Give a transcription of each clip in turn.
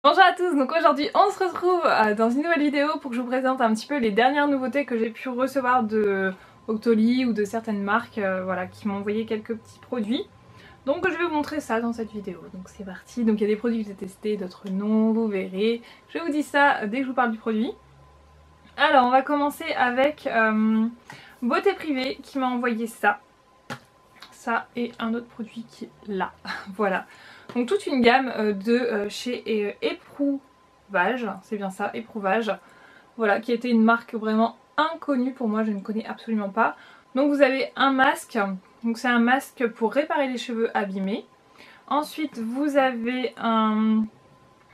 Bonjour à tous, donc aujourd'hui on se retrouve dans une nouvelle vidéo pour que je vous présente un petit peu les dernières nouveautés que j'ai pu recevoir de Octoly ou de certaines marques voilà, qui m'ont envoyé quelques petits produits. Donc je vais vous montrer ça dans cette vidéo, donc c'est parti. Donc il y a des produits que j'ai testés, d'autres non, vous verrez. Je vous dis ça dès que je vous parle du produit. Alors on va commencer avec Beauté Privée qui m'a envoyé ça. Ça et un autre produit qui est là, voilà. Donc toute une gamme de chez Éprouvage, c'est bien ça, Éprouvage. Voilà, qui était une marque vraiment inconnue pour moi, je ne connais absolument pas. Donc vous avez un masque, donc c'est un masque pour réparer les cheveux abîmés. Ensuite vous avez un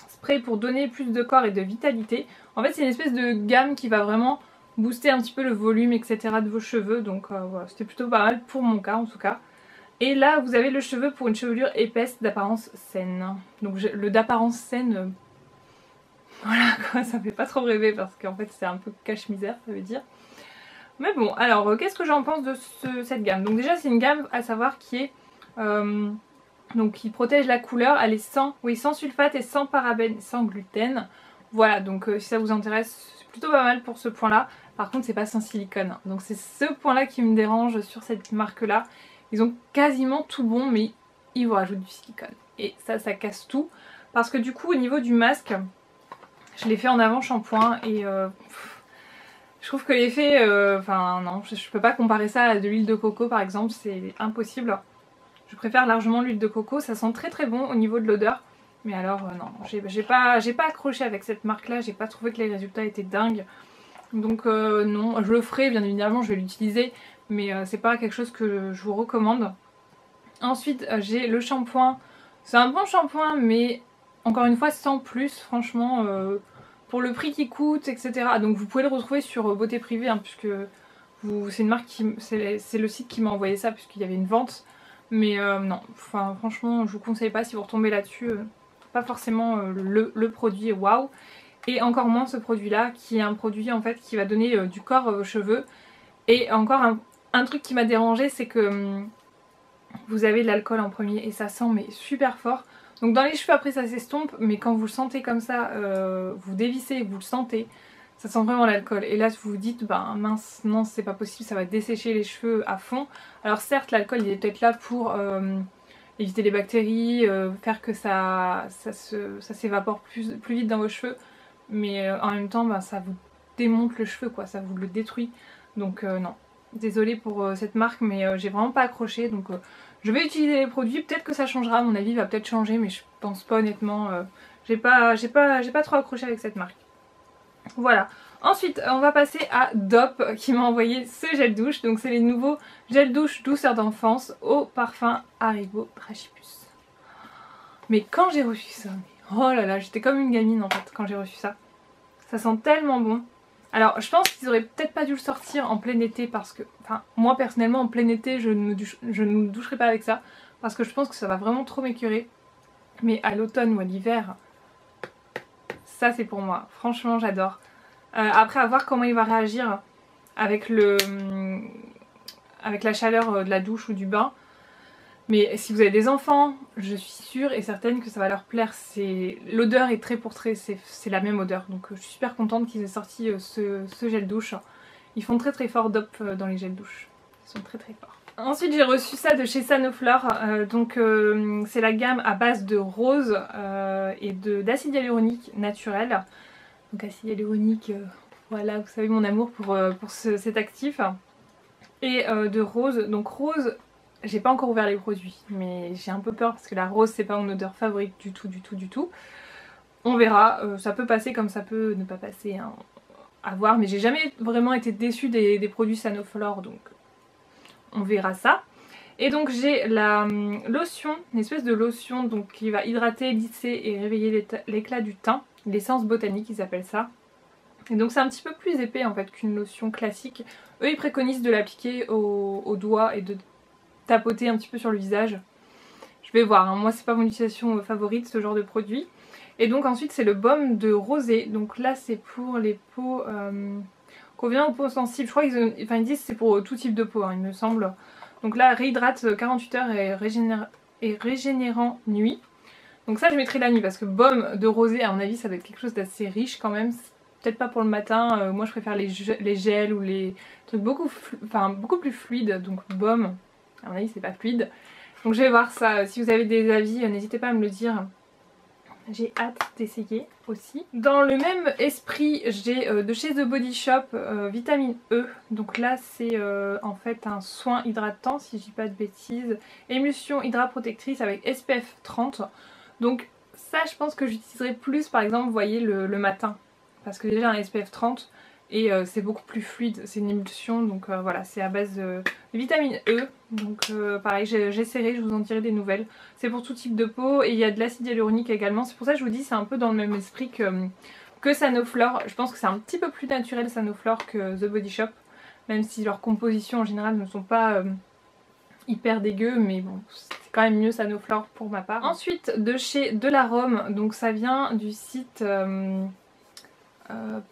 spray pour donner plus de corps et de vitalité. En fait c'est une espèce de gamme qui va vraiment booster un petit peu le volume etc de vos cheveux. Donc voilà, c'était plutôt pas mal pour mon cas en tout cas. Et là vous avez le cheveu pour une chevelure épaisse d'apparence saine. Donc le d'apparence saine, voilà quoi, ça me fait pas trop rêver parce qu'en fait c'est un peu cache-misère ça veut dire. Mais bon, alors qu'est-ce que j'en pense de cette gamme? Donc déjà c'est une gamme à savoir qui est donc qui protège la couleur, elle est sans sulfate et sans parabènes, sans gluten. Voilà, donc si ça vous intéresse, c'est plutôt pas mal pour ce point là. Par contre c'est pas sans silicone, donc c'est ce point là qui me dérange sur cette marque là. Ils ont quasiment tout bon mais ils vous rajoutent du silicone. Et ça casse tout. Parce que du coup au niveau du masque, je l'ai fait en avant shampoing et je trouve que l'effet, enfin non, je peux pas comparer ça à de l'huile de coco par exemple, c'est impossible. Je préfère largement l'huile de coco, ça sent très très bon au niveau de l'odeur. Mais alors non, j'ai pas accroché avec cette marque là, j'ai pas trouvé que les résultats étaient dingues. Donc non, je le ferai bien évidemment, je vais l'utiliser. Mais c'est pas quelque chose que je vous recommande. Ensuite j'ai le shampoing, c'est un bon shampoing mais encore une fois sans plus franchement. Pour le prix qui coûte, etc. Donc vous pouvez le retrouver sur Beauté Privée, hein, puisque c'est une marque qui, c'est le site qui m'a envoyé ça, puisqu'il y avait une vente. Mais non, enfin franchement, je vous conseille pas si vous retombez là-dessus, pas forcément le produit waouh. Et encore moins ce produit-là, qui est un produit en fait qui va donner du corps aux cheveux. Et encore un truc qui m'a dérangé, c'est que vous avez de l'alcool en premier et ça sent mais super fort. Donc dans les cheveux après ça s'estompe, mais quand vous le sentez comme ça, vous dévissez et vous le sentez, ça sent vraiment l'alcool. Et là vous vous dites, bah mince, non c'est pas possible, ça va dessécher les cheveux à fond. Alors certes l'alcool il est peut-être là pour éviter les bactéries, faire que ça s'évapore plus vite dans vos cheveux. Mais en même temps bah, ça vous démonte le cheveu quoi, ça vous le détruit. Donc non, désolée pour cette marque mais j'ai vraiment pas accroché donc... je vais utiliser les produits, peut-être que ça changera, mon avis va peut-être changer mais je pense pas honnêtement, j'ai pas trop accroché avec cette marque. Voilà, ensuite on va passer à Dop qui m'a envoyé ce gel douche, donc c'est les nouveaux gel douche douceur d'enfance au parfum Haribo Dragibus. Mais quand j'ai reçu ça, oh là là, j'étais comme une gamine en fait quand j'ai reçu ça. Ça sent tellement bon. Alors je pense qu'ils auraient peut-être pas dû le sortir en plein été parce que, enfin moi personnellement en plein été je ne me doucherai pas avec ça parce que je pense que ça va vraiment trop m'écurer. Mais à l'automne ou à l'hiver, ça c'est pour moi, franchement j'adore. Après à voir comment il va réagir avec avec la chaleur de la douche ou du bain. Mais si vous avez des enfants, je suis sûre et certaine que ça va leur plaire. L'odeur est trait pour trait, c'est la même odeur. Donc je suis super contente qu'ils aient sorti ce gel douche. Ils font très très fort Dop dans les gels douche. Ils sont très très forts. Ensuite j'ai reçu ça de chez Sanoflore. Donc c'est la gamme à base de rose et d'acide hyaluronique naturel. Donc acide hyaluronique, voilà vous savez mon amour pour cet actif. Et de rose. Donc rose... J'ai pas encore ouvert les produits, mais j'ai un peu peur parce que la rose c'est pas mon odeur favorite du tout. On verra, ça peut passer comme ça peut ne pas passer, hein, à voir. Mais j'ai jamais vraiment été déçue des produits Sanoflore, donc on verra ça. Et donc j'ai la lotion, une espèce de lotion donc, qui va hydrater, lisser et réveiller l'éclat du teint. L'essence botanique ils appellent ça. Et donc c'est un petit peu plus épais en fait qu'une lotion classique. Eux ils préconisent de l'appliquer au doigt et de tapoter un petit peu sur le visage. Je vais voir, hein. Moi c'est pas mon utilisation favorite ce genre de produit. Et donc ensuite c'est le baume de rosée. Donc là c'est pour les peaux convenant aux peaux sensibles. Je crois qu'ils ils disent que c'est pour tout type de peau, hein, il me semble. Donc là réhydrate 48 heures et régénérant nuit. Donc ça je mettrai la nuit parce que baume de rosée à mon avis ça doit être quelque chose d'assez riche quand même. Peut-être pas pour le matin, moi je préfère les gels ou les trucs beaucoup plus fluides, donc baume à mon avis c'est pas fluide. Donc je vais voir ça, si vous avez des avis n'hésitez pas à me le dire. J'ai hâte d'essayer aussi. Dans le même esprit, j'ai de chez The Body Shop vitamine E. Donc là c'est en fait un soin hydratant si je dis pas de bêtises. Émulsion hydraprotectrice avec SPF 30. Donc ça je pense que j'utiliserai plus par exemple vous voyez le matin. Parce que déjà un SPF 30 et c'est beaucoup plus fluide, c'est une émulsion donc voilà c'est à base de vitamine E. Donc pareil j'essaierai, je vous en dirai des nouvelles. C'est pour tout type de peau et il y a de l'acide hyaluronique également. C'est pour ça que je vous dis c'est un peu dans le même esprit que Sanoflore. Je pense que c'est un petit peu plus naturel Sanoflore que The Body Shop. Même si leurs compositions en général ne sont pas hyper dégueu mais bon c'est quand même mieux Sanoflore pour ma part. Ensuite de chez Delarome, donc ça vient du site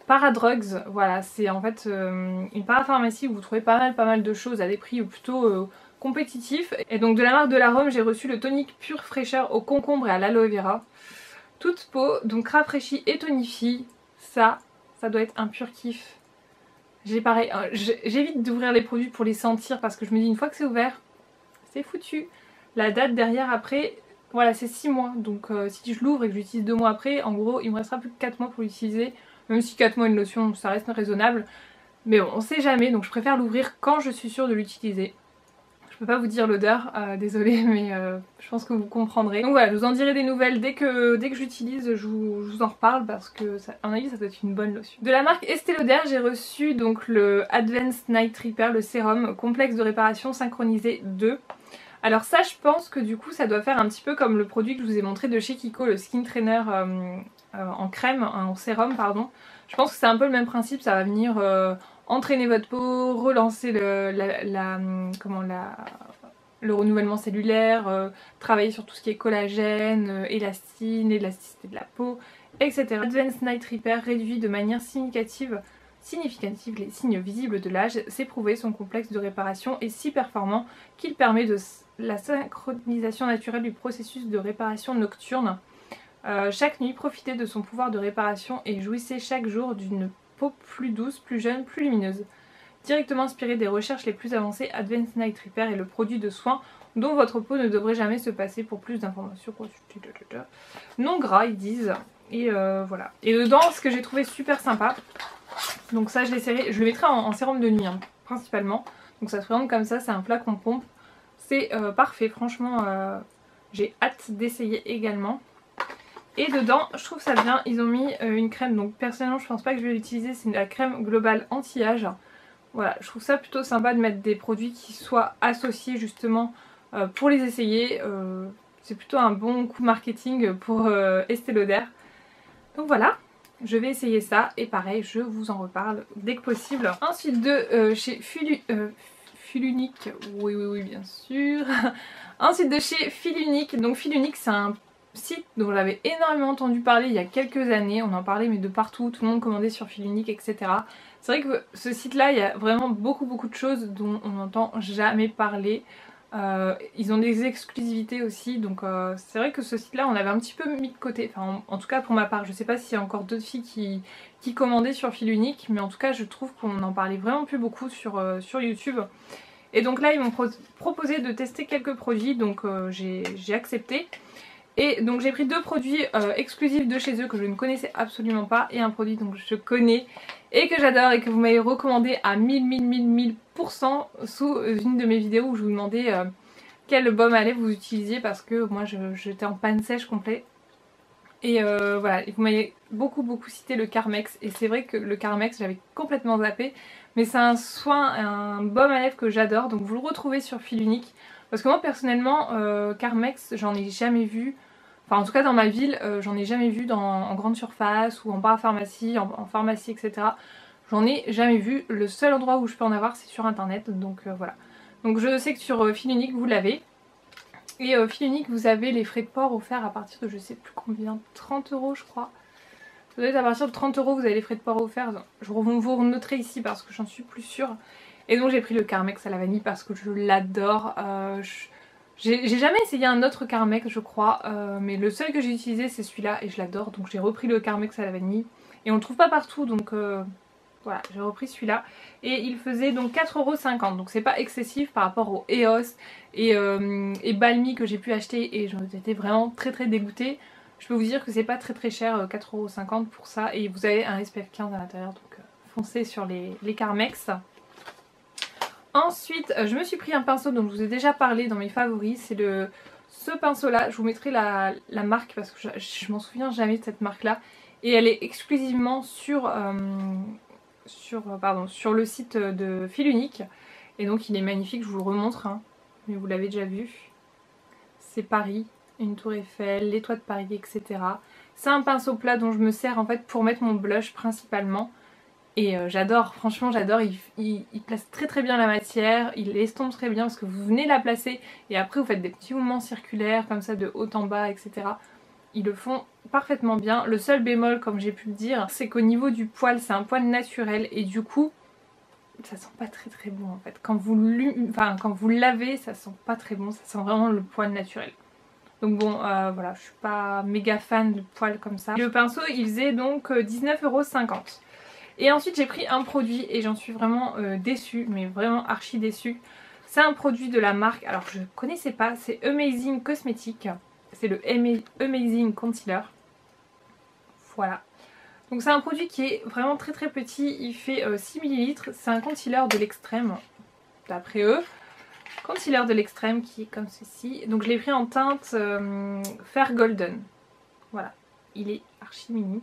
Paradrugs, voilà c'est en fait une parapharmacie où vous trouvez pas mal de choses à des prix plutôt compétitifs. Et donc de la marque Delarome j'ai reçu le tonique pure fraîcheur au concombre et à l'aloe vera. Toute peau, donc rafraîchit et tonifie, ça doit être un pur kiff. J'ai pareil, j'évite d'ouvrir les produits pour les sentir parce que je me dis une fois que c'est ouvert, c'est foutu. La date derrière après, voilà c'est 6 mois, donc si je l'ouvre et que j'utilise 2 mois après, en gros il me restera plus que 4 mois pour l'utiliser. Même si 4 mois une lotion ça reste raisonnable. Mais bon on sait jamais donc je préfère l'ouvrir quand je suis sûre de l'utiliser. Je peux pas vous dire l'odeur, désolée mais je pense que vous comprendrez. Donc voilà je vous en dirai des nouvelles dès que j'utilise je vous en reparle parce que ça, à mon avis ça doit être une bonne lotion. De la marque Estée Lauder j'ai reçu donc le Advanced Night Repair, le sérum complexe de réparation synchronisé 2. Alors ça je pense que du coup ça doit faire un petit peu comme le produit que je vous ai montré de chez Kiko, le Skin Trainer en crème, en sérum pardon. Je pense que c'est un peu le même principe, ça va venir entraîner votre peau, relancer le renouvellement cellulaire, travailler sur tout ce qui est collagène, élastine, élasticité de la peau, etc. Advanced Night Repair réduit de manière significative les signes visibles de l'âge. C'est prouvé, son complexe de réparation est si performant qu'il permet la synchronisation naturelle du processus de réparation nocturne. Chaque nuit, profitez de son pouvoir de réparation et jouissez chaque jour d'une peau plus douce, plus jeune, plus lumineuse. Directement inspiré des recherches les plus avancées, Advanced Night Repair est le produit de soin dont votre peau ne devrait jamais se passer. Pour plus d'informations, non gras ils disent. Et voilà. Et dedans, ce que j'ai trouvé super sympa, donc ça je l'essaierai, je le mettrai en sérum de nuit hein, principalement. Donc ça se présente comme ça, c'est un flacon pompe. C'est parfait, franchement j'ai hâte d'essayer également. Et dedans, je trouve ça bien, ils ont mis une crème, donc personnellement je pense pas que je vais l'utiliser, c'est la crème globale anti-âge. Voilà, je trouve ça plutôt sympa de mettre des produits qui soient associés justement pour les essayer. C'est plutôt un bon coup marketing pour Estée Lauder. Donc voilà, je vais essayer ça et pareil, je vous en reparle dès que possible. Ensuite de chez Filunique, oui bien sûr. Ensuite de chez Filunique, donc Filunique c'est un site dont j'avais énormément entendu parler il y a quelques années, on en parlait mais de partout, tout le monde commandait sur Filunique etc. C'est vrai que ce site là il y a vraiment beaucoup de choses dont on n'entend jamais parler. Ils ont des exclusivités aussi donc c'est vrai que ce site là on l'avait un petit peu mis de côté, enfin en tout cas pour ma part, je sais pas s'il y a encore d'autres filles qui commandaient sur Filunique mais en tout cas je trouve qu'on en parlait vraiment plus beaucoup sur YouTube. Et donc là ils m'ont proposé de tester quelques produits donc j'ai accepté. Et donc j'ai pris 2 produits exclusifs de chez eux que je ne connaissais absolument pas et un produit donc je connais et que j'adore et que vous m'avez recommandé à 1000% sous une de mes vidéos où je vous demandais quel baume à lèvres vous utilisiez parce que moi j'étais en panne sèche complet. Et voilà, vous m'avez beaucoup cité le Carmex et c'est vrai que le Carmex j'avais complètement zappé mais c'est un soin, un baume à lèvres que j'adore donc vous le retrouvez sur Filunique. Parce que moi personnellement, Carmex, j'en ai jamais vu, enfin en tout cas dans ma ville, j'en ai jamais vu en grande surface ou en parapharmacie, en pharmacie etc. J'en ai jamais vu, le seul endroit où je peux en avoir c'est sur internet, donc voilà. Donc je sais que sur Filunique vous l'avez. Et Filunique vous avez les frais de port offerts à partir de je sais plus combien, 30 € je crois. Ça doit être à partir de 30 € vous avez les frais de port offerts, je vous renoterai ici parce que j'en suis plus sûre. Et donc j'ai pris le Carmex à la vanille parce que je l'adore. J'ai jamais essayé un autre Carmex je crois, mais le seul que j'ai utilisé c'est celui-là et je l'adore. Donc j'ai repris le Carmex à la vanille et on le trouve pas partout donc voilà, j'ai repris celui-là et il faisait donc 4,50 €, donc c'est pas excessif par rapport au EOS et Balmy que j'ai pu acheter et j'en étais vraiment très dégoûtée. Je peux vous dire que c'est pas très cher, 4,50 € pour ça, et vous avez un SPF 15 à l'intérieur, donc foncez sur les Carmex. Ensuite je me suis pris un pinceau dont je vous ai déjà parlé dans mes favoris, c'est ce pinceau là, je vous mettrai la marque parce que je m'en souviens jamais de cette marque là, et elle est exclusivement sur le site de Fil Unique, et donc il est magnifique, je vous le remontre, hein, mais vous l'avez déjà vu. C'est Paris, une tour Eiffel, les toits de Paris, etc. C'est un pinceau plat dont je me sers en fait pour mettre mon blush principalement, et j'adore, franchement j'adore, il place très bien la matière, il estompe très bien parce que vous venez la placer et après vous faites des petits mouvements circulaires comme ça de haut en bas, etc. Ils le font parfaitement bien. Le seul bémol, comme j'ai pu le dire, c'est qu'au niveau du poil, c'est un poil naturel et du coup, ça sent pas très bon en fait. Quand vous le lavez, ça sent pas très bon, ça sent vraiment le poil naturel. Donc bon, voilà, je suis pas méga fan de poil comme ça. Le pinceau, il faisait donc 19,50 €. Et ensuite, j'ai pris un produit et j'en suis vraiment déçue, mais vraiment archi déçue. C'est un produit de la marque, alors je connaissais pas, c'est Amazing Cosmetics. C'est le Amazing Concealer. Voilà. Donc c'est un produit qui est vraiment très petit, il fait 6 ml. C'est un concealer de l'extrême, d'après eux. Concealer de l'extrême qui est comme ceci. Donc je l'ai pris en teinte Fair Golden. Voilà, il est archi mini.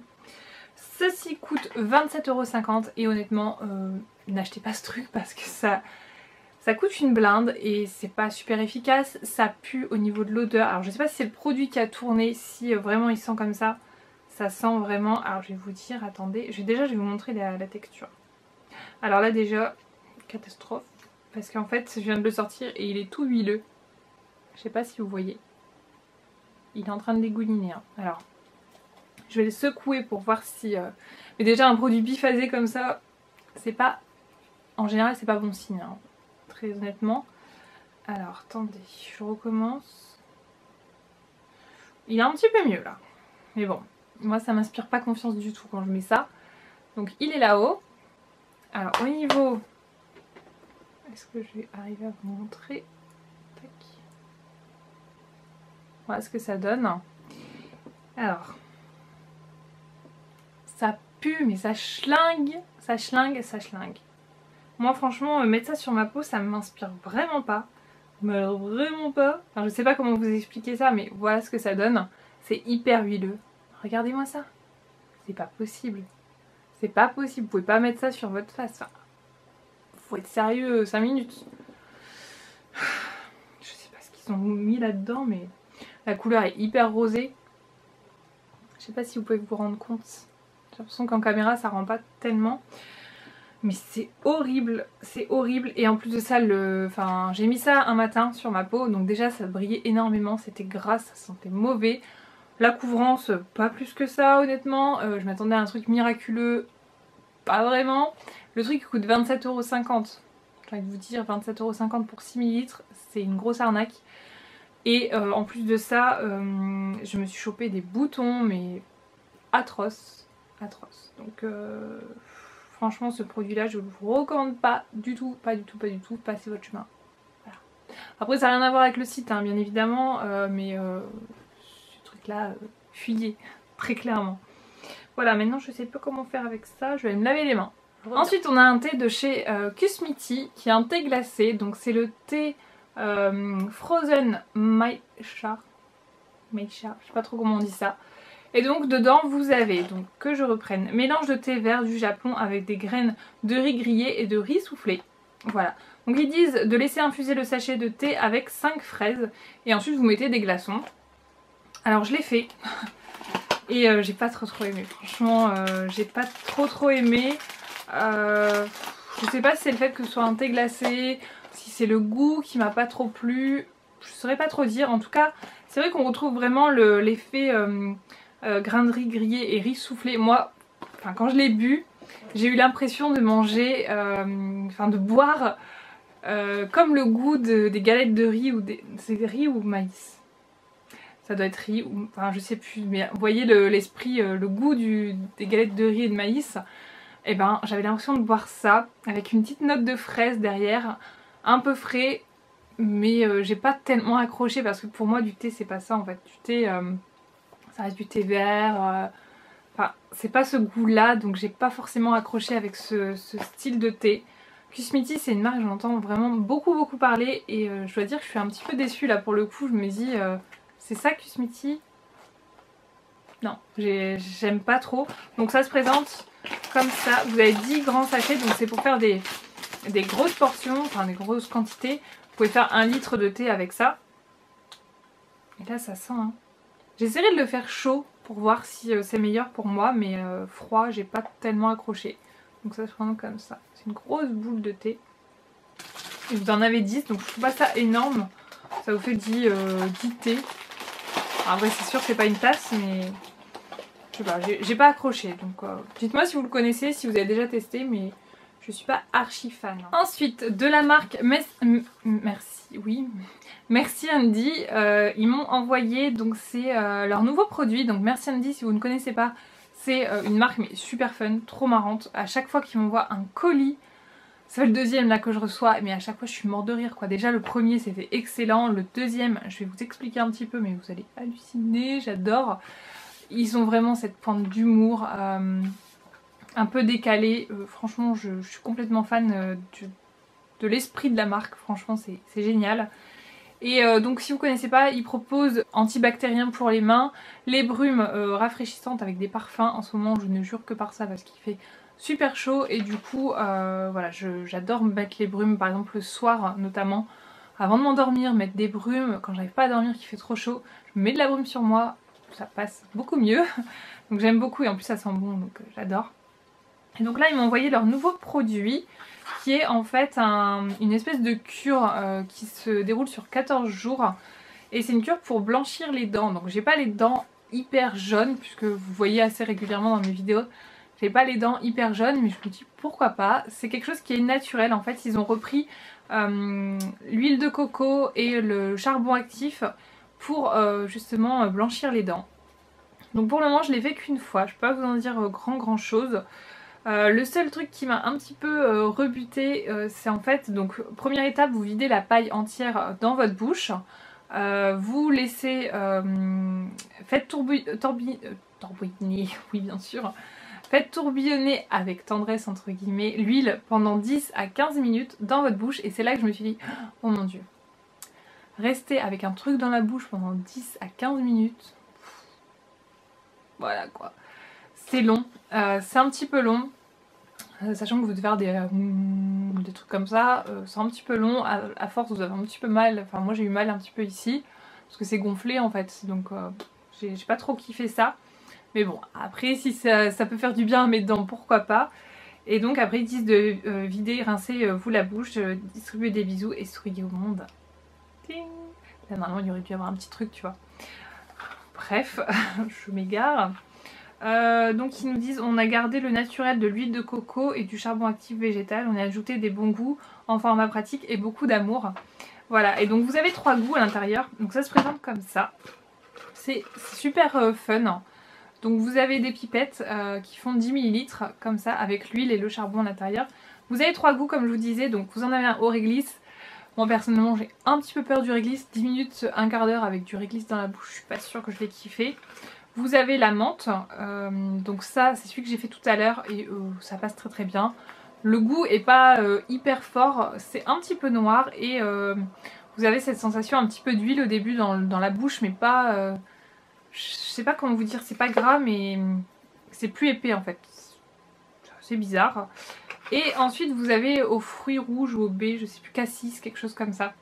Ceci coûte 27,50 € et honnêtement, n'achetez pas ce truc parce que ça coûte une blinde et c'est pas super efficace, ça pue au niveau de l'odeur. Alors je sais pas si c'est le produit qui a tourné, si vraiment il sent comme ça sent vraiment... Alors je vais vous dire, attendez, je vais vous montrer la texture. Alors là déjà, catastrophe, parce qu'en fait je viens de le sortir et il est tout huileux. Je sais pas si vous voyez, il est en train de dégouliner. Hein. Alors je vais le secouer pour voir si... Mais déjà un produit biphasé comme ça, c'est pas... En général c'est pas bon signe. Hein. Très honnêtement. Alors attendez, je recommence. Il est un petit peu mieux là. Mais bon, moi ça m'inspire pas confiance du tout quand je mets ça. Donc il est là-haut. Alors au niveau... Est-ce que je vais arriver à vous montrer? Tac. Voilà ce que ça donne. Alors... Ça pue mais ça schlingue. Ça schlingue. Moi franchement mettre ça sur ma peau ça m'inspire vraiment pas. Mais alors vraiment pas. Enfin, je sais pas comment vous expliquer ça mais voilà ce que ça donne. C'est hyper huileux. Regardez-moi ça. C'est pas possible. C'est pas possible. Vous pouvez pas mettre ça sur votre face. Enfin, faut être sérieux 5 minutes. Je sais pas ce qu'ils ont mis là-dedans mais la couleur est hyper rosée. Je sais pas si vous pouvez vous rendre compte. J'ai l'impression qu'en caméra ça rend pas tellement. Mais c'est horrible, et en plus de ça, j'ai mis ça un matin sur ma peau, donc déjà ça brillait énormément, c'était gras, ça sentait mauvais. La couvrance, pas plus que ça honnêtement, je m'attendais à un truc miraculeux, pas vraiment. Le truc coûte 27,50 €, j'ai envie de vous dire 27,50 € pour 6 ml, c'est une grosse arnaque. Et en plus de ça, je me suis chopé des boutons, mais atroces, donc... Franchement ce produit là je ne vous recommande pas du tout, passez votre chemin. Voilà. Après ça n'a rien à voir avec le site hein, bien évidemment, mais ce truc là, fuyez, très clairement. Voilà, maintenant je sais pas comment faire avec ça, je vais me laver les mains. Ensuite on a un thé de chez Kusmiti qui est un thé glacé, donc c'est le thé Frozen Matcha, je sais pas trop comment on dit ça. Et donc dedans vous avez, donc que je reprenne, mélange de thé vert du Japon avec des graines de riz grillé et de riz soufflé. Voilà. Donc ils disent de laisser infuser le sachet de thé avec 5 fraises et ensuite vous mettez des glaçons. Alors je l'ai fait et j'ai pas trop aimé. Franchement j'ai pas trop aimé. Je sais pas si c'est le fait que ce soit un thé glacé, si c'est le goût qui m'a pas trop plu. Je saurais pas trop dire. En tout cas c'est vrai qu'on retrouve vraiment l'effet... grains de riz grillé et riz soufflé. Moi, quand je l'ai bu, j'ai eu l'impression de manger, de boire comme le goût des galettes de riz ou c'est riz ou maïs. Ça doit être riz, ou, enfin je sais plus, mais vous voyez l'esprit, le goût des galettes de riz et de maïs. Et ben j'avais l'impression de boire ça, avec une petite note de fraise derrière, un peu frais, mais j'ai pas tellement accroché parce que pour moi du thé c'est pas ça en fait. Du thé, ça reste du thé vert, enfin c'est pas ce goût là, donc j'ai pas forcément accroché avec ce style de thé. Kusmiti c'est une marque, j'en entends vraiment beaucoup parler et je dois dire que je suis un petit peu déçue là pour le coup. Je me dis... c'est ça Kusmiti? Non, j'aime pas trop. Donc ça se présente comme ça. Vous avez 10 grands sachets, donc c'est pour faire des grosses portions, enfin des grosses quantités. Vous pouvez faire 1 litre de thé avec ça. Et là ça sent. Hein. J'essaierai de le faire chaud pour voir si c'est meilleur pour moi, mais froid, j'ai pas tellement accroché. Donc ça se présente comme ça. C'est une grosse boule de thé. Et vous en avez 10, donc je trouve pas ça énorme. Ça vous fait 10 thés. Après c'est sûr que c'est pas une tasse, mais je sais pas, j'ai pas accroché. Donc dites-moi si vous le connaissez, si vous avez déjà testé, mais je suis pas archi fan. Ensuite de la marque Merci Andy, ils m'ont envoyé, donc c'est leur nouveau produit. Donc Merci Andy, si vous ne connaissez pas, c'est une marque mais super fun, trop marrante. À chaque fois qu'ils m'envoient un colis, c'est le deuxième là que je reçois, mais à chaque fois je suis morte de rire quoi. Déjà le premier c'était excellent, le deuxième je vais vous expliquer un petit peu mais vous allez halluciner, j'adore. Ils ont vraiment cette pointe d'humour un peu décalée, franchement je suis complètement fan de l'esprit de la marque, franchement c'est génial. Et donc si vous connaissez pas, ils proposent antibactérien pour les mains, les brumes rafraîchissantes avec des parfums. En ce moment je ne jure que par ça parce qu'il fait super chaud et du coup voilà, j'adore mettre les brumes par exemple le soir notamment avant de m'endormir, mettre des brumes quand j'arrive pas à dormir qu'il fait trop chaud, je mets de la brume sur moi, ça passe beaucoup mieux. Donc j'aime beaucoup et en plus ça sent bon, donc j'adore. Et donc là ils m'ont envoyé leur nouveau produit qui est en fait une espèce de cure qui se déroule sur 14 jours et c'est une cure pour blanchir les dents. Donc j'ai pas les dents hyper jaunes puisque vous voyez assez régulièrement dans mes vidéos, j'ai pas les dents hyper jaunes, mais je me dis pourquoi pas. C'est quelque chose qui est naturel. En fait, ils ont repris l'huile de coco et le charbon actif pour justement blanchir les dents. Donc pour le moment, je l'ai fait qu'une fois. Je peux pas vous en dire grand chose. Le seul truc qui m'a un petit peu rebuté, c'est en fait, donc première étape, vous videz la paille entière dans votre bouche. Vous laissez, faites tourbillonner, oui bien sûr. Faites tourbillonner avec tendresse entre guillemets l'huile pendant 10 à 15 minutes dans votre bouche et c'est là que je me suis dit oh mon dieu, rester avec un truc dans la bouche pendant 10 à 15 minutes, voilà quoi, c'est long, c'est un petit peu long, sachant que vous devez faire des trucs comme ça, c'est un petit peu long, à force vous avez un petit peu mal, enfin moi j'ai eu mal un petit peu ici, parce que c'est gonflé en fait, donc j'ai pas trop kiffé ça. Mais bon, après si ça peut faire du bien à mes dents, pourquoi pas. Et donc après ils disent de vider, rincer vous la bouche, distribuer des bisous et souriez au monde. Ting. Là normalement il y aurait dû y avoir un petit truc tu vois. Bref, je m'égare. Donc ils nous disent on a gardé le naturel de l'huile de coco et du charbon actif végétal. On a ajouté des bons goûts en format pratique et beaucoup d'amour. Voilà, et donc vous avez 3 goûts à l'intérieur. Donc ça se présente comme ça. C'est super fun. Donc vous avez des pipettes qui font 10 ml comme ça avec l'huile et le charbon à l'intérieur. Vous avez 3 goûts comme je vous disais, donc vous en avez un au réglisse. Moi personnellement j'ai un petit peu peur du réglisse, 10 minutes, un quart d'heure avec du réglisse dans la bouche, je suis pas sûre que je vais kiffer. Vous avez la menthe, donc ça c'est celui que j'ai fait tout à l'heure et ça passe très bien. Le goût est pas hyper fort, c'est un petit peu noir et vous avez cette sensation un petit peu d'huile au début dans la bouche mais pas... je sais pas comment vous dire, c'est pas gras mais c'est plus épais en fait. C'est bizarre. Et ensuite vous avez aux fruits rouges ou au baies, je sais plus, cassis, quelque chose comme ça.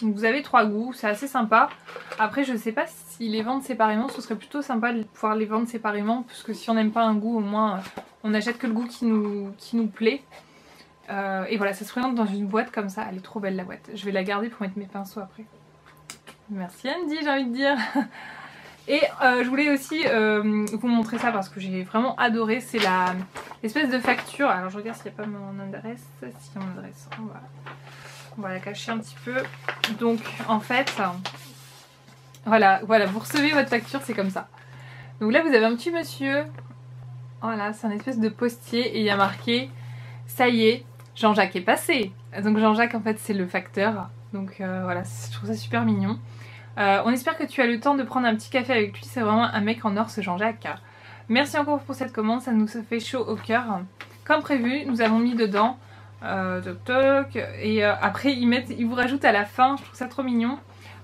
Donc vous avez 3 goûts, c'est assez sympa. Après je sais pas si les vendent séparément, ce serait plutôt sympa de pouvoir les vendre séparément. Parce que si on n'aime pas un goût, au moins on n'achète que le goût qui nous plaît. Et voilà, ça se présente dans une boîte comme ça, elle est trop belle la boîte. Je vais la garder pour mettre mes pinceaux après. Merci Andy, j'ai envie de dire. Et je voulais aussi vous montrer ça parce que j'ai vraiment adoré, c'est l'espèce de facture. Alors je regarde s'il n'y a pas mon adresse, si mon adresse, voilà. On va la cacher un petit peu. Donc en fait, voilà, vous recevez votre facture, c'est comme ça. Donc là vous avez un petit monsieur, voilà, c'est un espèce de postier et il y a marqué « Ça y est, Jean-Jacques est passé ». Donc Jean-Jacques en fait c'est le facteur, donc voilà, je trouve ça super mignon. On espère que tu as le temps de prendre un petit café avec lui, c'est vraiment un mec en or ce Jean-Jacques. Merci encore pour cette commande, ça nous fait chaud au cœur. Comme prévu, nous avons mis dedans toc toc, et après ils vous rajoutent à la fin, je trouve ça trop mignon.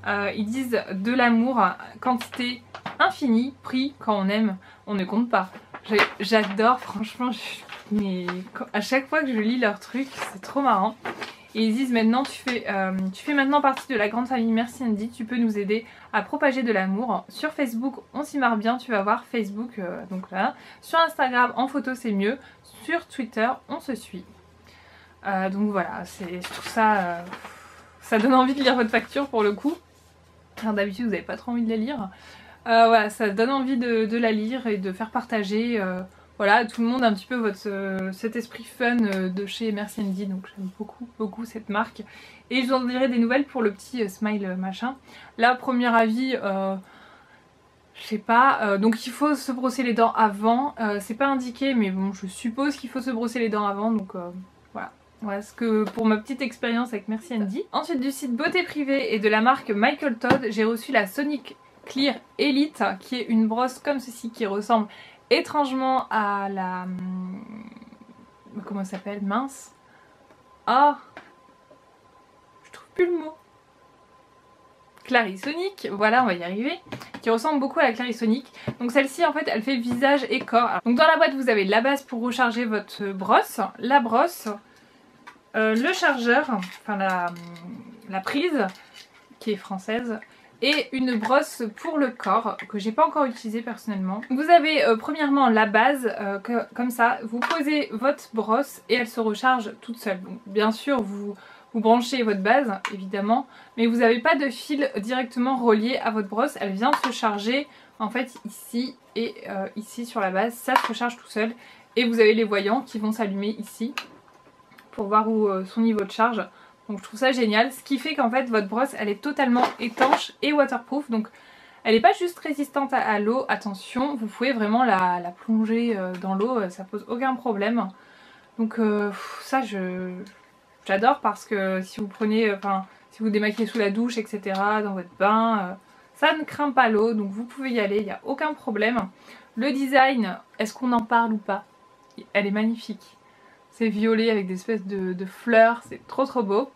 Ils disent de l'amour, quantité infinie, prix quand on aime, on ne compte pas. J'adore, franchement, mais à chaque fois que je lis leurs trucs, c'est trop marrant. Et ils disent maintenant tu fais maintenant partie de la grande famille Merci Andy, tu peux nous aider à propager de l'amour. Sur Facebook on s'y marre bien, tu vas voir Facebook, donc là. Sur Instagram en photo c'est mieux, sur Twitter on se suit. Donc voilà, je trouve ça, ça donne envie de lire votre facture pour le coup. D'habitude vous n'avez pas trop envie de la lire. Voilà, ça donne envie de la lire et de faire partager voilà, à tout le monde un petit peu cet esprit fun de chez Merci Andy. Donc j'aime beaucoup cette marque. Et je vous en dirai des nouvelles pour le petit smile machin. Là, premier avis, je sais pas, donc il faut se brosser les dents avant. C'est pas indiqué mais bon je suppose qu'il faut se brosser les dents avant, donc voilà. Voilà ce que pour ma petite expérience avec Merci Andy. Ensuite du site Beauté Privée et de la marque Michael Todd, j'ai reçu la Sonic Clear Elite qui est une brosse comme ceci qui ressemble étrangement à la... comment ça s'appelle? Mince. Ah, je trouve plus le mot. Clarisonic, voilà on va y arriver, qui ressemble beaucoup à la Clarisonic. Donc celle-ci en fait elle fait visage et corps. Donc dans la boîte vous avez la base pour recharger votre brosse, la brosse, le chargeur, enfin la prise qui est française, et une brosse pour le corps que j'ai pas encore utilisée personnellement. Vous avez premièrement la base, comme ça, vous posez votre brosse et elle se recharge toute seule. Donc, bien sûr vous branchez votre base évidemment, mais vous n'avez pas de fil directement relié à votre brosse, elle vient se charger en fait ici et ici sur la base, ça se recharge tout seul et vous avez les voyants qui vont s'allumer ici pour voir où son niveau de charge. Donc je trouve ça génial, ce qui fait qu'en fait votre brosse elle est totalement étanche et waterproof, donc elle n'est pas juste résistante à l'eau, attention, vous pouvez vraiment la plonger dans l'eau, ça pose aucun problème. Donc ça j'adore parce que si vous prenez, si vous démaquillez sous la douche etc, dans votre bain, ça ne craint pas l'eau, donc vous pouvez y aller, il n'y a aucun problème. Le design, est-ce qu'on en parle ou pas? Elle est magnifique. C'est violet avec des espèces de fleurs, c'est trop beau.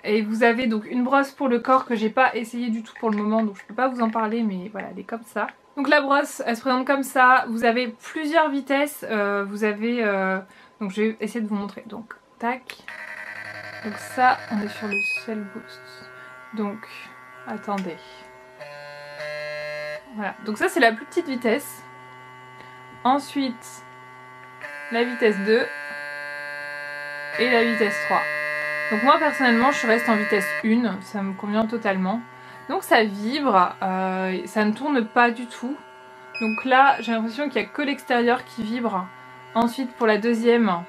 Et vous avez donc une brosse pour le corps que j'ai pas essayé du tout pour le moment, donc je peux pas vous en parler, mais voilà, elle est comme ça. Donc la brosse, elle se présente comme ça, vous avez plusieurs vitesses, vous avez... donc je vais essayer de vous montrer, donc tac. Donc ça, on est sur le Cell Boost. Donc, attendez. Voilà, donc ça c'est la plus petite vitesse. Ensuite, la vitesse 2. Et la vitesse 3. Donc moi personnellement je reste en vitesse 1, ça me convient totalement. Donc ça vibre, ça ne tourne pas du tout. Donc là j'ai l'impression qu'il n'y a que l'extérieur qui vibre. Ensuite pour la deuxième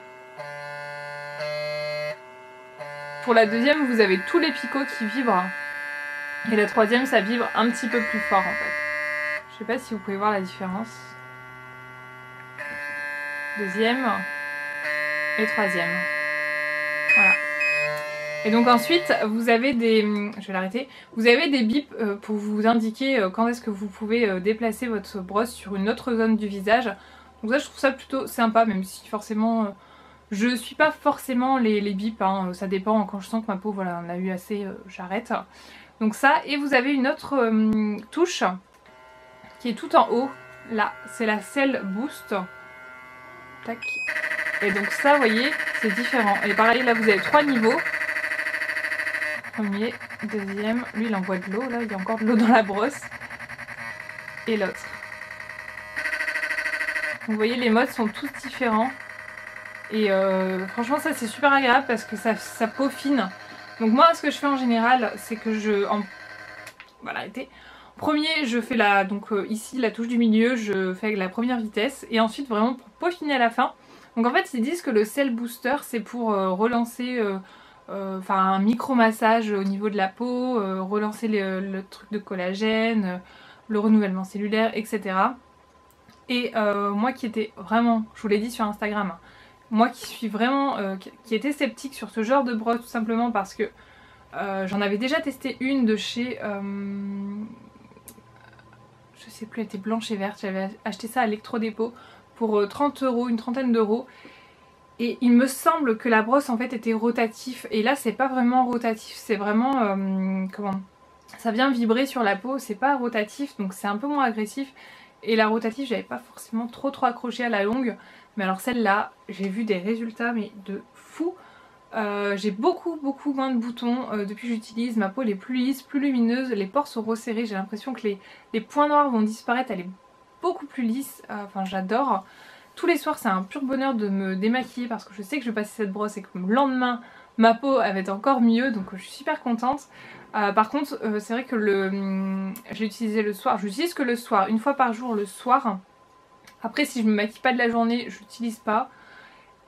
vous avez tous les picots qui vibrent. Et la troisième ça vibre un petit peu plus fort en fait. Je sais pas si vous pouvez voir la différence. Deuxième et troisième. Voilà. Et donc ensuite vous avez des... je vais l'arrêter. Vous avez des bips pour vous indiquer quand est-ce que vous pouvez déplacer votre brosse sur une autre zone du visage. Donc ça je trouve ça plutôt sympa, même si forcément je suis pas forcément les bips, hein, ça dépend, quand je sens que ma peau voilà, on a eu assez, j'arrête. Donc ça, et vous avez une autre touche qui est tout en haut, là, c'est la Cell Boost. Tac. Et donc ça, vous voyez, c'est différent. Et pareil, là, vous avez 3 niveaux. Premier, deuxième. Lui, il envoie de l'eau, là. Il y a encore de l'eau dans la brosse. Et l'autre. Vous voyez, les modes sont tous différents. Et franchement, ça, c'est super agréable parce que ça peaufine. Donc moi, ce que je fais en général, c'est que voilà, arrêtez. Premier, je fais ici, la touche du milieu, je fais la première vitesse. Et ensuite, vraiment, pour peaufiner à la fin. Donc en fait ils disent que le Cell Booster c'est pour relancer enfin un micro-massage au niveau de la peau, relancer le truc de collagène, le renouvellement cellulaire, etc. Et moi qui étais vraiment, je vous l'ai dit sur Instagram, hein, moi qui suis vraiment, qui était sceptique sur ce genre de brosse tout simplement parce que j'en avais déjà testé une de chez, je sais plus, elle était blanche et verte, j'avais acheté ça à l'électrodépôt pour 30 €, une trentaine d'euros. Et il me semble que la brosse en fait était rotatif et là c'est pas vraiment rotatif, c'est vraiment, comment, ça vient vibrer sur la peau, c'est pas rotatif donc c'est un peu moins agressif. Et la rotative j'avais pas forcément trop accroché à la longue, mais alors celle-là j'ai vu des résultats mais de fou. J'ai beaucoup moins de boutons depuis que j'utilise, ma peau elle est plus lisse, plus lumineuse, les pores sont resserrés, j'ai l'impression que les points noirs vont disparaître, elle est beaucoup plus lisse, enfin j'adore. Tous les soirs c'est un pur bonheur de me démaquiller parce que je sais que je vais passer cette brosse et que le lendemain ma peau elle va être encore mieux, donc je suis super contente. Par contre c'est vrai que j'ai utilisé le soir, je l'utilise que le soir, une fois par jour le soir. Après si je me maquille pas de la journée je l'utilise pas.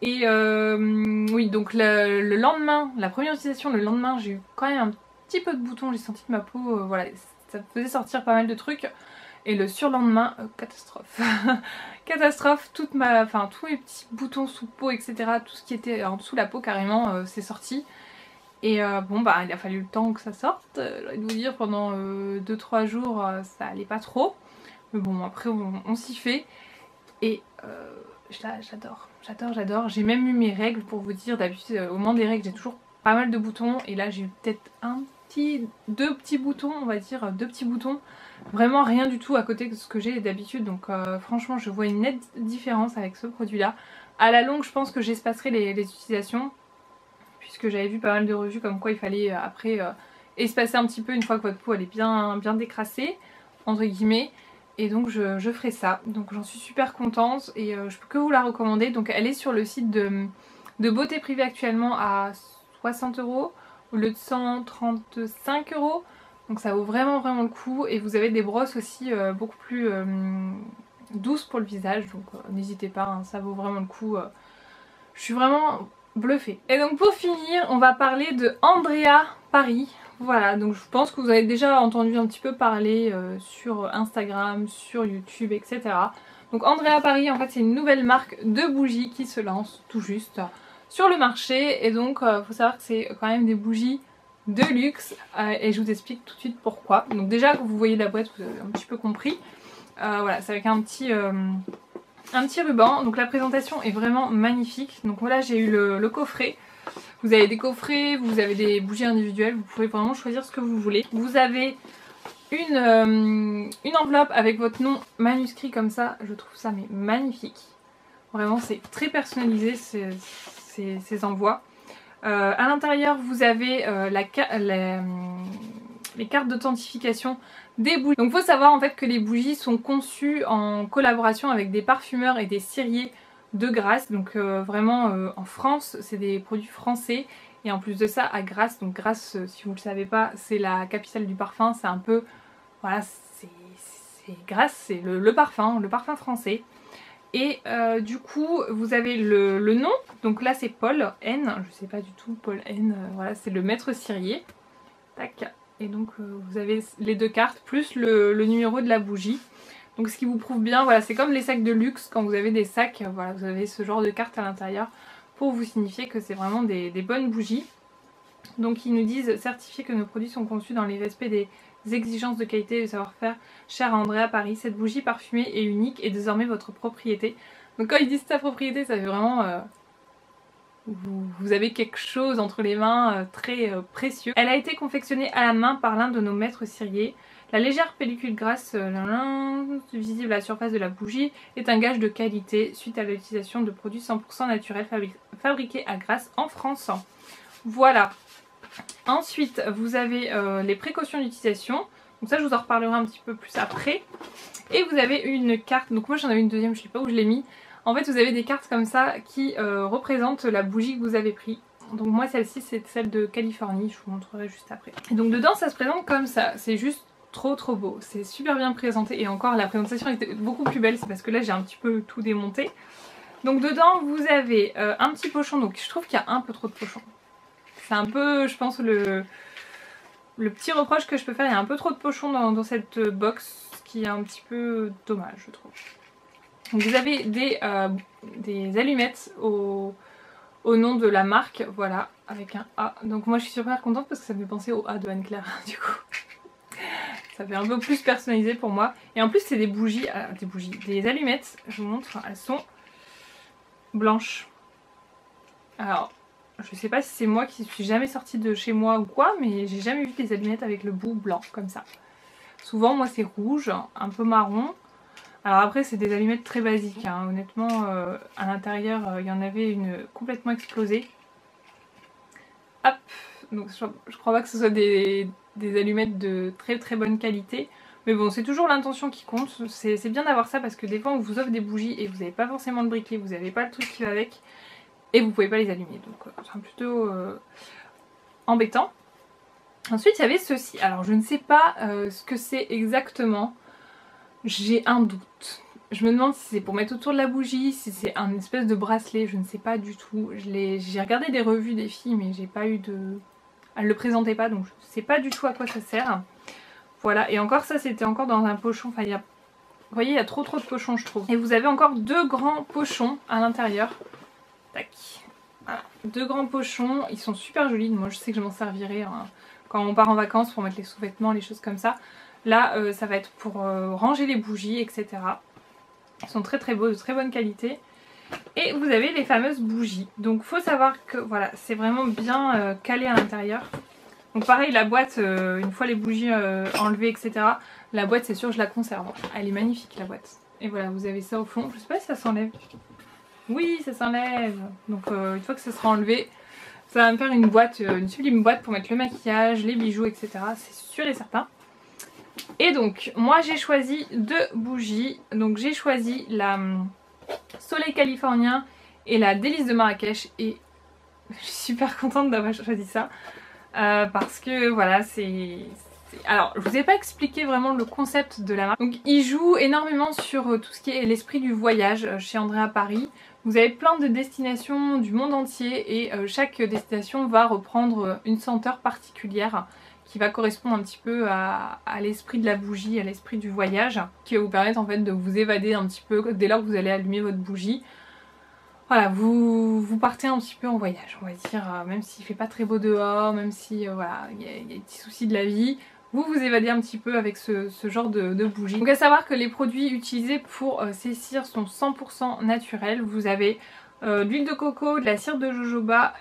Et oui, donc le lendemain, la première utilisation, le lendemain, j'ai eu quand même un petit peu de boutons, j'ai senti que ma peau, voilà, ça faisait sortir pas mal de trucs. Et le surlendemain, catastrophe. Catastrophe, tous les petits boutons sous peau, etc., tout ce qui était en dessous de la peau carrément, c'est sorti. Et bon bah il a fallu le temps que ça sorte, j'ai envie de vous dire, pendant 2-3 jours ça allait pas trop. Mais bon après on s'y fait. Et j'adore. J'ai même eu mes règles pour vous dire. D'habitude au moment des règles j'ai toujours pas mal de boutons. Et là j'ai eu peut-être deux petits boutons, on va dire, deux petits boutons. Vraiment rien du tout à côté de ce que j'ai d'habitude. Donc franchement je vois une nette différence avec ce produit là. À la longue je pense que j'espacerai les utilisations. Puisque j'avais vu pas mal de revues comme quoi il fallait après espacer un petit peu une fois que votre peau elle est bien décrassée, entre guillemets. Et donc je ferai ça, donc j'en suis super contente et je peux que vous la recommander. Donc elle est sur le site de Beauté Privée actuellement à 60 € au lieu de 135 €. Donc ça vaut vraiment le coup. Et vous avez des brosses aussi beaucoup plus douces pour le visage, donc n'hésitez pas, hein, ça vaut vraiment le coup. Je suis vraiment bluffée. Et donc pour finir on va parler de Andrea Paris. Voilà, donc je pense que vous avez déjà entendu un petit peu parler sur Instagram, sur YouTube, etc. Donc Andrea Paris, en fait, c'est une nouvelle marque de bougies qui se lance tout juste sur le marché. Et donc, faut savoir que c'est quand même des bougies de luxe. Et je vous explique tout de suite pourquoi. Donc déjà, quand vous voyez la boîte, vous avez un petit peu compris. Voilà, c'est avec un petit ruban. Donc la présentation est vraiment magnifique. Donc voilà, j'ai eu le coffret. Vous avez des coffrets, vous avez des bougies individuelles, vous pouvez vraiment choisir ce que vous voulez. Vous avez une enveloppe avec votre nom manuscrit comme ça, je trouve ça mais magnifique. Vraiment c'est très personnalisé ces envois. À l'intérieur vous avez les cartes d'authentification des bougies. Donc il faut savoir en fait que les bougies sont conçues en collaboration avec des parfumeurs et des ciriers de Grasse, donc vraiment en France, c'est des produits français. Et en plus de ça à Grasse, donc Grasse si vous ne le savez pas c'est la capitale du parfum, c'est un peu, voilà, c'est Grasse, c'est le parfum français. Et du coup vous avez le nom, donc là c'est Paul N, je sais pas du tout, Paul N, voilà, c'est le maître cirier. Tac. Et donc vous avez les deux cartes plus le numéro de la bougie. Donc ce qui vous prouve bien, voilà, c'est comme les sacs de luxe, quand vous avez des sacs, voilà, vous avez ce genre de carte à l'intérieur pour vous signifier que c'est vraiment des bonnes bougies. Donc ils nous disent certifier que nos produits sont conçus dans les respects des exigences de qualité et de savoir-faire cher à Andrea Paris. Cette bougie parfumée et unique est désormais votre propriété. Donc quand ils disent sa propriété, ça fait vraiment... vous avez quelque chose entre les mains très précieux. Elle a été confectionnée à la main par l'un de nos maîtres ciriers. La légère pellicule grasse visible à la surface de la bougie est un gage de qualité suite à l'utilisation de produits 100% naturels fabriqués à Grasse en France. Voilà. Ensuite vous avez les précautions d'utilisation. Donc ça je vous en reparlerai un petit peu plus après. Et vous avez une carte, donc moi j'en avais une deuxième, je sais pas où je l'ai mis. En fait vous avez des cartes comme ça qui représentent la bougie que vous avez pris. Donc moi celle-ci c'est celle de Californie, je vous montrerai juste après. Et donc dedans ça se présente comme ça, c'est juste trop beau, c'est super bien présenté. Et encore la présentation était beaucoup plus belle, c'est parce que là j'ai un petit peu tout démonté. Donc dedans vous avez un petit pochon, donc je trouve qu'il y a un peu trop de pochons. C'est un peu, je pense, le petit reproche que je peux faire. Il y a un peu trop de pochons dans cette box, ce qui est un petit peu dommage, je trouve. Donc vous avez des allumettes au nom de la marque, voilà, avec un A. Donc moi je suis super contente parce que ça me fait penser au A de Anne-Claire, du coup. Ça fait un peu plus personnalisé pour moi. Et en plus c'est des bougies, des allumettes, je vous montre, elles sont blanches. Alors, je sais pas si c'est moi qui suis jamais sortie de chez moi ou quoi, mais j'ai jamais vu des allumettes avec le bout blanc comme ça. Souvent moi c'est rouge, un peu marron. Alors après c'est des allumettes très basiques, hein. Honnêtement à l'intérieur il y en avait une complètement explosée. Hop, donc je crois pas que ce soit des allumettes de très très bonne qualité. Mais bon, c'est toujours l'intention qui compte, c'est bien d'avoir ça parce que des fois on vous offre des bougies et vous n'avez pas forcément le briquet, vous n'avez pas le truc qui va avec et vous pouvez pas les allumer. Donc c'est plutôt embêtant. Ensuite il y avait ceci, alors je ne sais pas ce que c'est exactement. J'ai un doute. Je me demande si c'est pour mettre autour de la bougie, si c'est un espèce de bracelet, je ne sais pas du tout. J'ai regardé des revues des filles mais j'ai pas eu de... Elles le présentaient pas donc je ne sais pas du tout à quoi ça sert. Voilà, et encore ça c'était encore dans un pochon, enfin il y a... Vous voyez il y a trop de pochons je trouve. Et vous avez encore 2 grands pochons à l'intérieur. Tac. Voilà, 2 grands pochons, ils sont super jolis, moi je sais que je m'en servirai hein, quand on part en vacances pour mettre les sous-vêtements, les choses comme ça. Là ça va être pour ranger les bougies etc. Ils sont très très beaux, de très bonne qualité. Et vous avez les fameuses bougies. Donc faut savoir que voilà, c'est vraiment bien calé à l'intérieur. Donc pareil la boîte, une fois les bougies enlevées etc. La boîte c'est sûr que je la conserve. Elle est magnifique la boîte. Et voilà vous avez ça au fond. Je sais pas si ça s'enlève. Oui ça s'enlève. Donc une fois que ça sera enlevé, ça va me faire une boîte, une sublime boîte pour mettre le maquillage, les bijoux etc. C'est sûr et certain. Et donc moi j'ai choisi 2 bougies. Donc j'ai choisi la Soleil Californien et la Délice de Marrakech. Et je suis super contente d'avoir choisi ça. Parce que voilà alors je vous ai pas expliqué vraiment le concept de la marque. Donc il joue énormément sur tout ce qui est l'esprit du voyage chez Andrea Paris. Vous avez plein de destinations du monde entier et chaque destination va reprendre une senteur particulière qui va correspondre un petit peu à l'esprit de la bougie, à l'esprit du voyage, qui va vous permettre en fait de vous évader un petit peu dès lors que vous allez allumer votre bougie. Voilà, vous partez un petit peu en voyage, on va dire, même s'il fait pas très beau dehors, même si voilà, il y a des petits soucis de la vie, vous vous évadez un petit peu avec ce genre de bougie. Donc à savoir que les produits utilisés pour ces cires sont 100% naturels. Vous avez de l'huile de coco, de la cire de jojoba,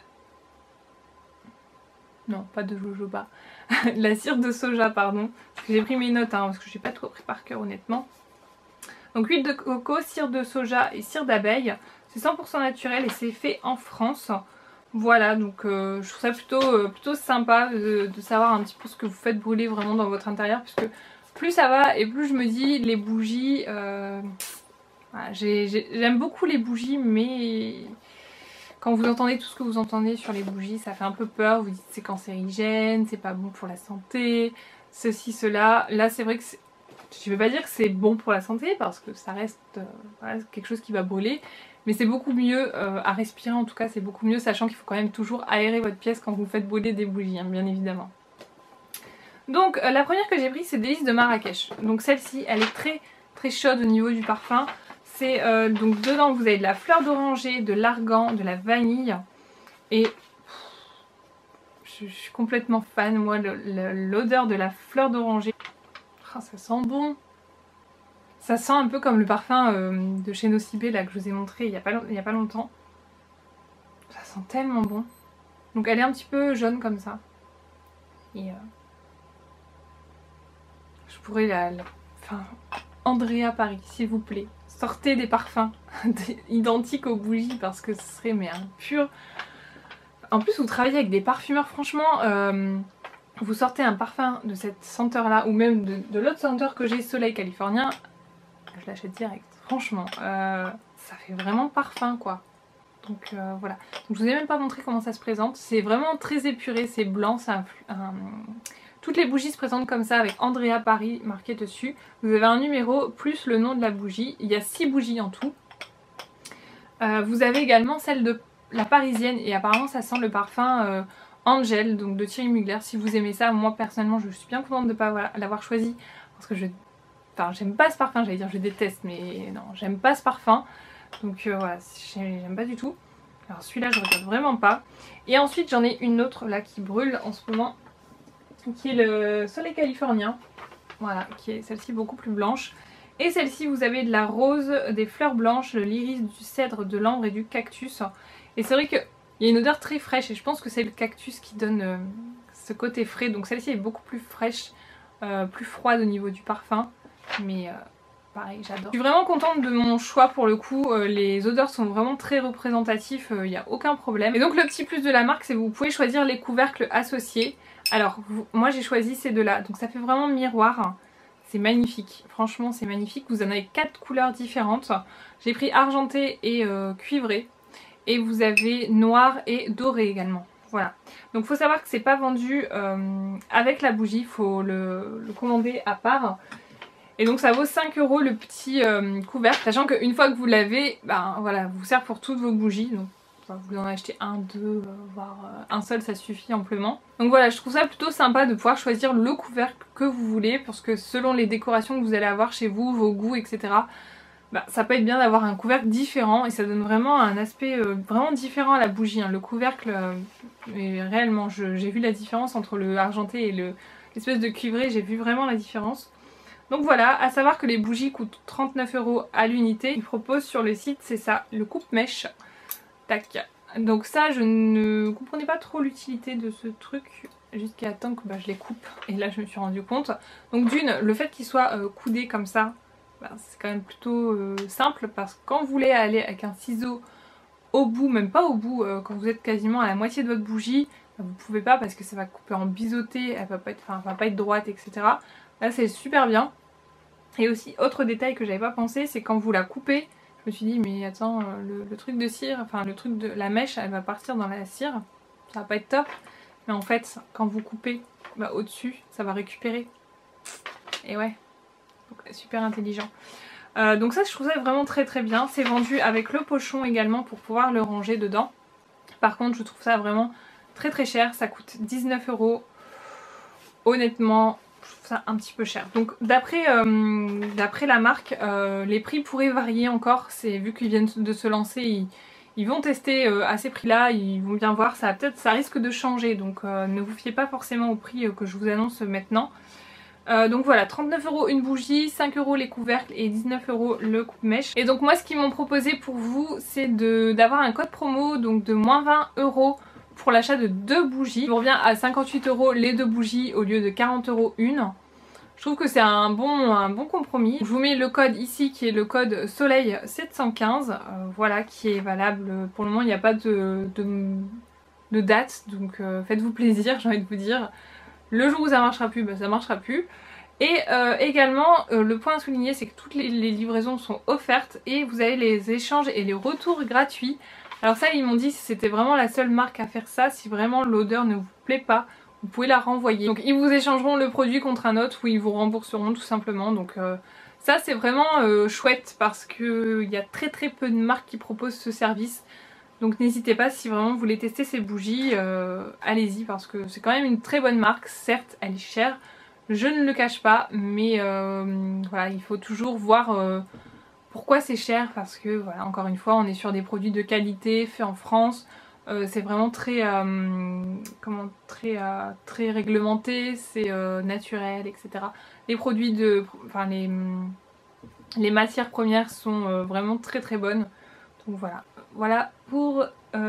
non pas de jojoba, la cire de soja pardon, parce que j'ai pris mes notes hein, parce que j'ai pas trop pris par cœur honnêtement. Donc huile de coco, cire de soja et cire d'abeille, c'est 100% naturel et c'est fait en France. Voilà donc je trouve ça plutôt sympa de savoir un petit peu ce que vous faites brûler vraiment dans votre intérieur, puisque plus ça va et plus je me dis les bougies, voilà, j'aime beaucoup les bougies mais... Quand vous entendez tout ce que vous entendez sur les bougies, ça fait un peu peur, vous dites c'est cancérigène, c'est pas bon pour la santé, ceci, cela. Là c'est vrai que je vais pas dire que c'est bon pour la santé parce que ça reste voilà, quelque chose qui va brûler, mais c'est beaucoup mieux à respirer en tout cas, c'est beaucoup mieux sachant qu'il faut quand même toujours aérer votre pièce quand vous faites brûler des bougies, hein, bien évidemment. Donc la première que j'ai prise c'est Délice de Marrakech, donc celle-ci elle est très très chaude au niveau du parfum. C'est donc dedans vous avez de la fleur d'oranger, de l'argan, de la vanille et je suis complètement fan moi l'odeur de la fleur d'oranger. Oh, ça sent bon. Ça sent un peu comme le parfum de chez Nocibé là que je vous ai montré il y a pas longtemps. Ça sent tellement bon. Donc elle est un petit peu jaune comme ça. Et je pourrais enfin Andrea Paris s'il vous plaît. Sortez des parfums identiques aux bougies parce que ce serait mais un pur... En plus vous travaillez avec des parfumeurs franchement, vous sortez un parfum de cette senteur là ou même de l'autre senteur que j'ai, Soleil Californien, je l'achète direct. Franchement, ça fait vraiment parfum quoi. Donc voilà. Donc, je vous ai même pas montré comment ça se présente. C'est vraiment très épuré, c'est blanc, c'est toutes les bougies se présentent comme ça avec Andrea Paris marqué dessus. Vous avez un numéro plus le nom de la bougie. Il y a 6 bougies en tout. Vous avez également celle de la parisienne et apparemment ça sent le parfum Angel, donc de Thierry Mugler. Si vous aimez ça, moi personnellement je suis bien contente de ne pas l'avoir choisi parce que enfin, j'aime pas ce parfum, j'allais dire je déteste, mais non, j'aime pas ce parfum. Donc voilà, j'aime pas du tout. Alors celui-là je regarde vraiment pas. Et ensuite j'en ai une autre là qui brûle en ce moment, qui est le Soleil Californien. Voilà, qui est celle-ci beaucoup plus blanche. Et celle-ci vous avez de la rose, des fleurs blanches, de l'iris, du cèdre, de l'ambre et du cactus. Et c'est vrai qu'il y a une odeur très fraîche et je pense que c'est le cactus qui donne ce côté frais. Donc celle-ci est beaucoup plus fraîche, plus froide au niveau du parfum. Mais pareil, j'adore. Je suis vraiment contente de mon choix pour le coup. Les odeurs sont vraiment très représentatifs, il n'y a aucun problème. Et donc le petit plus de la marque, c'est que vous pouvez choisir les couvercles associés. Alors moi j'ai choisi ces deux-là. Donc ça fait vraiment miroir. C'est magnifique, franchement c'est magnifique. Vous en avez 4 couleurs différentes. J'ai pris argenté et cuivré. Et vous avez noir et doré également. Voilà. Donc il faut savoir que c'est pas vendu avec la bougie, il faut le commander à part. Et donc ça vaut 5 € le petit couvercle, sachant qu'une fois que vous l'avez, ben voilà, vous sert pour toutes vos bougies. Donc vous en achetez un, deux, voire un seul, ça suffit amplement. Donc voilà, je trouve ça plutôt sympa de pouvoir choisir le couvercle que vous voulez, parce que selon les décorations que vous allez avoir chez vous, vos goûts, etc., bah, ça peut être bien d'avoir un couvercle différent et ça donne vraiment un aspect vraiment différent à la bougie. Hein. Le couvercle, réellement, j'ai vu la différence entre le argenté et l'espèce de cuivré, j'ai vu vraiment la différence. Donc voilà, à savoir que les bougies coûtent 39 € à l'unité. Ils proposent sur le site, c'est ça, le coupe-mèche. Tac. Donc ça, je ne comprenais pas trop l'utilité de ce truc jusqu'à temps que je les coupe. Et là, je me suis rendu compte. Donc d'une, le fait qu'il soit coudé comme ça, c'est quand même plutôt simple. Parce que quand vous voulez aller avec un ciseau au bout, même pas au bout, quand vous êtes quasiment à la moitié de votre bougie, vous pouvez pas parce que ça va couper en biseauté, elle va pas être droite, etc. Là, c'est super bien. Et aussi, autre détail que j'avais pas pensé, c'est quand vous la coupez, je me suis dit mais attends, le truc de cire, enfin le truc de la mèche, elle va partir dans la cire, ça va pas être top. Mais en fait, quand vous coupez au-dessus, ça va récupérer. Et ouais, donc super intelligent. Donc ça, je trouve ça vraiment très très bien. C'est vendu avec le pochon également pour pouvoir le ranger dedans. Par contre, je trouve ça vraiment très très cher. Ça coûte 19 €. Honnêtement, je trouve ça un petit peu cher. Donc d'après la marque, les prix pourraient varier encore. Vu qu'ils viennent de se lancer, ils vont tester à ces prix là, ils vont bien voir, ça risque de changer. Donc ne vous fiez pas forcément au prix que je vous annonce maintenant. Donc voilà, 39 € une bougie, 5 € les couvercles et 19 € le coupe-mèche. Et donc moi ce qu'ils m'ont proposé pour vous, c'est d'avoir un code promo, donc de moins 20 € pour l'achat de 2 bougies. Il vous revient à 58 € les 2 bougies au lieu de 40 € une. Je trouve que c'est un bon compromis. Je vous mets le code ici qui est le code Soleil 715, voilà, qui est valable pour le moment. Il n'y a pas de date, donc faites-vous plaisir, j'ai envie de vous dire. Le jour où ça marchera plus, ça marchera plus. Et également, le point à souligner, c'est que toutes les livraisons sont offertes et vous avez les échanges et les retours gratuits. Alors ça, ils m'ont dit que c'était vraiment la seule marque à faire ça. Si vraiment l'odeur ne vous plaît pas, vous pouvez la renvoyer. Donc ils vous échangeront le produit contre un autre ou ils vous rembourseront tout simplement. Donc ça, c'est vraiment chouette parce qu'il y a très très peu de marques qui proposent ce service. Donc n'hésitez pas, si vraiment vous voulez tester ces bougies, allez-y parce que c'est quand même une très bonne marque. Certes, elle est chère, je ne le cache pas, mais voilà, il faut toujours voir pourquoi c'est cher, parce que voilà, encore une fois, on est sur des produits de qualité, faits en France. C'est vraiment très, très réglementé, c'est naturel, etc. Les produits les matières premières sont vraiment très très bonnes. Donc voilà pour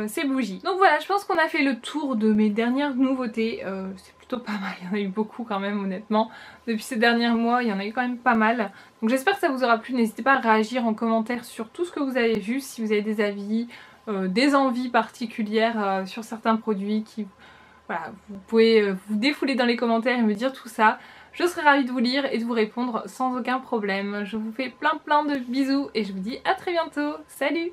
ces bougies. Donc voilà, je pense qu'on a fait le tour de mes dernières nouveautés. C'est plutôt pas mal, il y en a eu beaucoup quand même honnêtement. Depuis ces derniers mois, il y en a eu quand même pas mal. Donc j'espère que ça vous aura plu. N'hésitez pas à réagir en commentaire sur tout ce que vous avez vu, si vous avez des avis, des envies particulières sur certains produits. Voilà, vous pouvez vous défouler dans les commentaires et me dire tout ça. Je serai ravie de vous lire et de vous répondre sans aucun problème. Je vous fais plein de bisous et je vous dis à très bientôt. Salut!